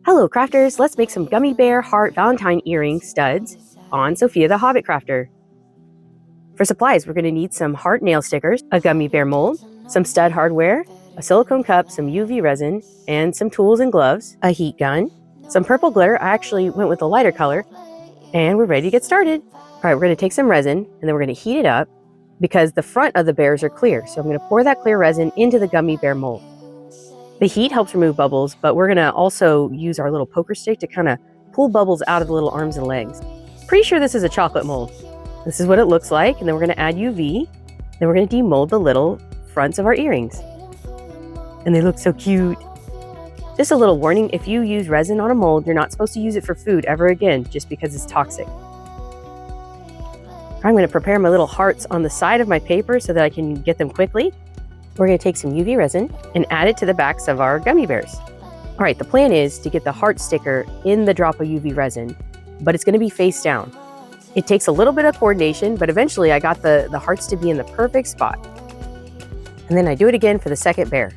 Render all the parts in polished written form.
Hello crafters, let's make some Gummy Bear heart valentine earring studs on Sophia the Hobbit Crafter. For supplies, we're going to need some heart nail stickers, a Gummy Bear mold, some stud hardware, a silicone cup, some UV resin, and some tools and gloves, a heat gun, some purple glitter. I actually went with a lighter color, and we're ready to get started. All right, we're going to take some resin, and then we're going to heat it up because the front of the bears are clear. So I'm going to pour that clear resin into the Gummy Bear mold. The heat helps remove bubbles, but we're gonna also use our little poker stick to kind of pull bubbles out of the little arms and legs. Pretty sure this is a chocolate mold. This is what it looks like, and then we're gonna add UV. Then we're gonna demold the little fronts of our earrings. And they look so cute. Just a little warning, if you use resin on a mold, you're not supposed to use it for food ever again, just because it's toxic. I'm gonna prepare my little hearts on the side of my paper so that I can get them quickly. We're going to take some UV resin and add it to the backs of our gummy bears. All right, the plan is to get the heart sticker in the drop of UV resin, but it's going to be face down. It takes a little bit of coordination, but eventually I got the hearts to be in the perfect spot. And then I do it again for the second bear.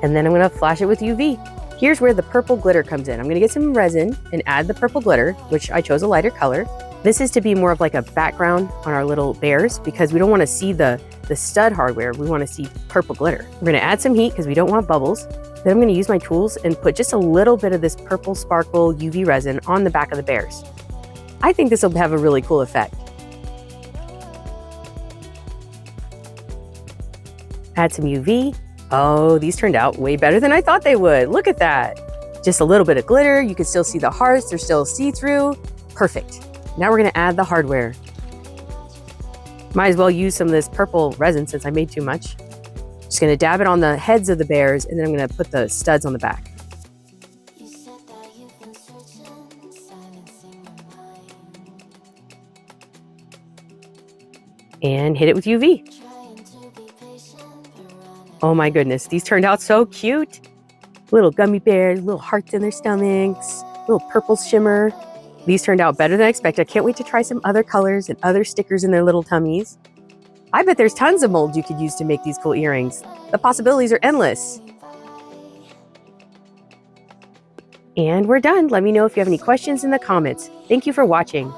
And then I'm going to flash it with UV. Here's where the purple glitter comes in. I'm gonna get some resin and add the purple glitter, which I chose a lighter color. This is to be more of like a background on our little bears because we don't wanna see the stud hardware, we wanna see purple glitter. We're gonna add some heat because we don't want bubbles. Then I'm gonna use my tools and put just a little bit of this purple sparkle UV resin on the back of the bears. I think this will have a really cool effect. Add some UV. Oh, these turned out way better than I thought they would. Look at that. Just a little bit of glitter. You can still see the hearts. They're still see-through. Perfect. Now we're going to add the hardware. Might as well use some of this purple resin since I made too much. Just going to dab it on the heads of the bears, and then I'm going to put the studs on the back. And hit it with UV. Oh my goodness, these turned out so cute. Little gummy bears, little hearts in their stomachs, little purple shimmer. These turned out better than I expected. I can't wait to try some other colors and other stickers in their little tummies. I bet there's tons of molds you could use to make these cool earrings. The possibilities are endless. And we're done. Let me know if you have any questions in the comments. Thank you for watching.